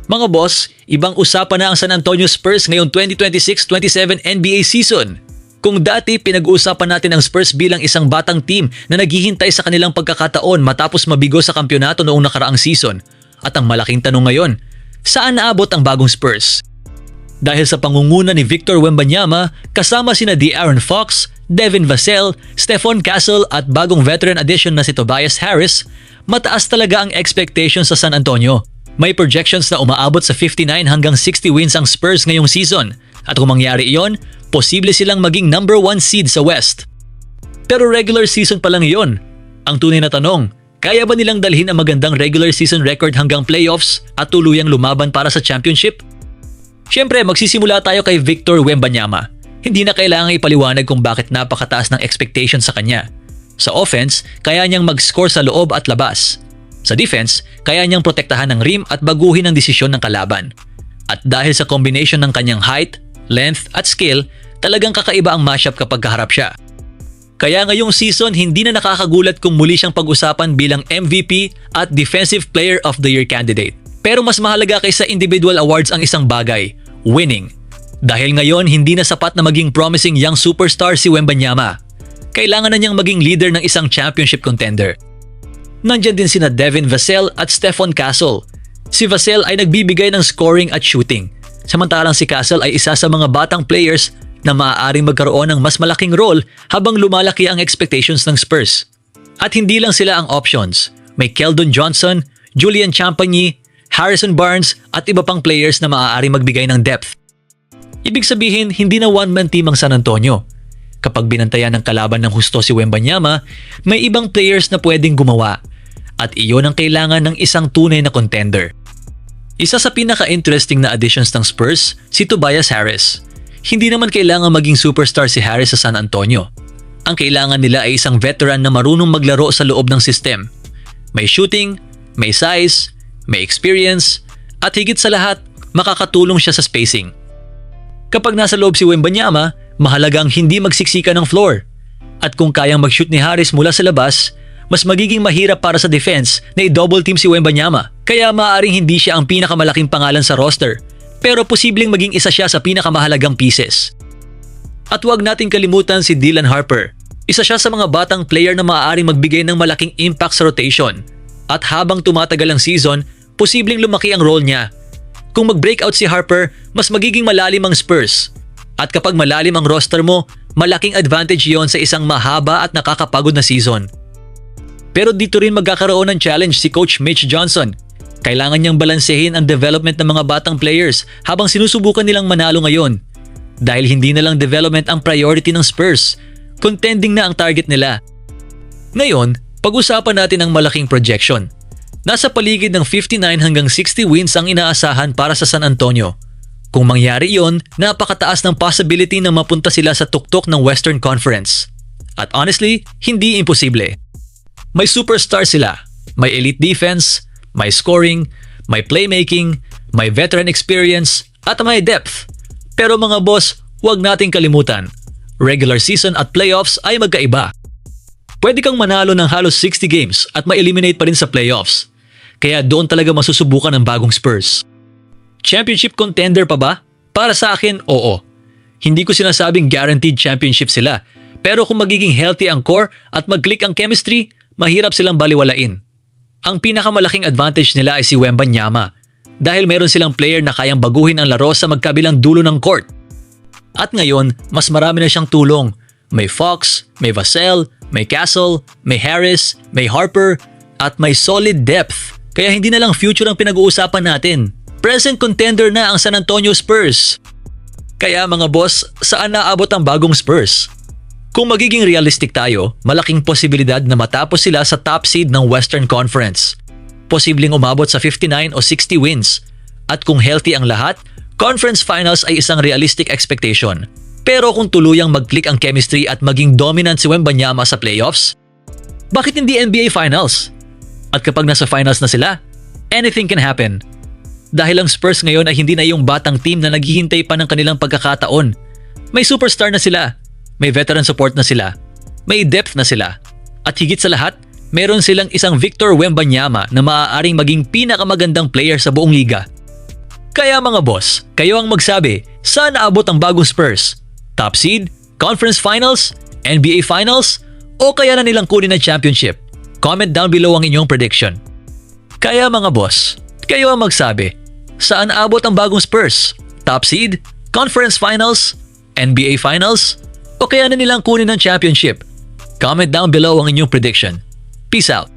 Mga boss, ibang usapan na ang San Antonio Spurs ngayong 2026-27 NBA season. Kung dati pinag-uusapan natin ang Spurs bilang isang batang team na naghihintay sa kanilang pagkakataon matapos mabigo sa kampyonato noong nakaraang season. At ang malaking tanong ngayon, saan naabot ang bagong Spurs? Dahil sa pangunguna ni Victor Wembanyama, kasama sina De'Aaron Fox, Devin Vassell, Stephon Castle at bagong veteran addition na si Tobias Harris, mataas talaga ang expectations sa San Antonio. May projections na umaabot sa 59 hanggang 60 wins ang Spurs ngayong season. At kung mangyari iyon, posible silang maging number 1 seed sa West. Pero regular season pa lang iyon. Ang tunay na tanong, kaya ba nilang dalhin ang magandang regular season record hanggang playoffs at tuluyang lumaban para sa championship? Siyempre, magsisimula tayo kay Victor Wembanyama. Hindi na kailangang ipaliwanag kung bakit napakataas ng expectation sa kanya. Sa offense, kaya niyang mag-score sa loob at labas. Sa defense, kaya niyang protektahan ng rim at baguhin ang desisyon ng kalaban. At dahil sa combination ng kanyang height, length at skill, talagang kakaiba ang matchup kapag kaharap siya. Kaya ngayong season, hindi na nakakagulat kung muli siyang pag-usapan bilang MVP at Defensive Player of the Year candidate. Pero mas mahalaga kaysa individual awards ang isang bagay, winning. Dahil ngayon, hindi na sapat na maging promising young superstar si Wembanyama. Kailangan na niyang maging leader ng isang championship contender. Nandiyan din sina Devin Vassell at Stephon Castle. Si Vassell ay nagbibigay ng scoring at shooting. Samantalang si Castle ay isa sa mga batang players na maaaring magkaroon ng mas malaking role habang lumalaki ang expectations ng Spurs. At hindi lang sila ang options. May Keldon Johnson, Julian Champagny, Harrison Barnes at iba pang players na maaaring magbigay ng depth. Ibig sabihin, hindi na one-man team ang San Antonio. Kapag binantayan ng kalaban ng husto si Wembanyama, may ibang players na pwedeng gumawa. At iyon ang kailangan ng isang tunay na contender. Isa sa pinaka-interesting na additions ng Spurs, si Tobias Harris. Hindi naman kailangan maging superstar si Harris sa San Antonio. Ang kailangan nila ay isang veteran na marunong maglaro sa loob ng system. May shooting, may size, may experience, at higit sa lahat, makakatulong siya sa spacing. Kapag nasa loob si Wembanyama, mahalagang hindi magsiksika ng floor. At kung kayang mag-shoot ni Harris mula sa labas, mas magiging mahirap para sa defense na i-double team si Wembanyama. Kaya maaaring hindi siya ang pinakamalaking pangalan sa roster, pero posibleng maging isa siya sa pinakamahalagang pieces. At huwag nating kalimutan si Dylan Harper. Isa siya sa mga batang player na maaaring magbigay ng malaking impact sa rotation. At habang tumatagal ang season, posibleng lumaki ang role niya. Kung mag-breakout si Harper, mas magiging malalim ang Spurs. At kapag malalim ang roster mo, malaking advantage yon sa isang mahaba at nakakapagod na season. Pero dito rin magkakaroon ng challenge si Coach Mitch Johnson. Kailangan niyang balansehin ang development ng mga batang players habang sinusubukan nilang manalo ngayon. Dahil hindi na lang development ang priority ng Spurs, contending na ang target nila. Ngayon, pag-usapan natin ang malaking projection. Nasa paligid ng 59 hanggang 60 wins ang inaasahan para sa San Antonio. Kung mangyari yon, napakataas ng possibility na mapunta sila sa tuktok ng Western Conference. At honestly, hindi imposible. May superstar sila, may elite defense, may scoring, may playmaking, may veteran experience, at may depth. Pero mga boss, huwag nating kalimutan, regular season at playoffs ay magkaiba. Pwede kang manalo ng halos 60 games at ma-eliminate pa rin sa playoffs. Kaya doon talaga masusubukan ang bagong Spurs. Championship contender pa ba? Para sa akin, oo. Hindi ko sinasabing guaranteed championship sila. Pero kung magiging healthy ang core at mag-click ang chemistry, mahirap silang baliwalain. Ang pinakamalaking advantage nila ay si Wembanyama. Dahil meron silang player na kayang baguhin ang laro sa magkabilang dulo ng court. At ngayon, mas marami na siyang tulong. May Fox, may Vassell, may Castle, may Harris, may Harper, at may solid depth. Kaya hindi na lang future ang pinag-uusapan natin. Present contender na ang San Antonio Spurs. Kaya mga boss, saan naabot ang bagong Spurs? Kung magiging realistic tayo, malaking posibilidad na matapos sila sa top seed ng Western Conference. Posibleng umabot sa 59 o 60 wins. At kung healthy ang lahat, Conference Finals ay isang realistic expectation. Pero kung tuluyang mag-click ang chemistry at maging dominant si Wembanyama sa playoffs, bakit hindi NBA Finals? At kapag nasa finals na sila, anything can happen. Dahil ang Spurs ngayon ay hindi na yung batang team na naghihintay pa ng kanilang pagkakataon. May superstar na sila, may veteran support na sila, may depth na sila. At higit sa lahat, meron silang isang Victor Wembanyama na maaaring maging pinakamagandang player sa buong liga. Kaya mga boss, kayo ang magsabi, saan naabot ang bagong Spurs? Top seed? Conference Finals? NBA Finals? O kaya na nilang kunin ang championship? Comment down below ang inyong prediction. Kaya mga boss, kayo ang magsabi, saan naabot ang bagong Spurs? Top seed? Conference Finals? NBA Finals? O kaya na nilang kunin ang championship? Comment down below ang inyong prediction. Peace out!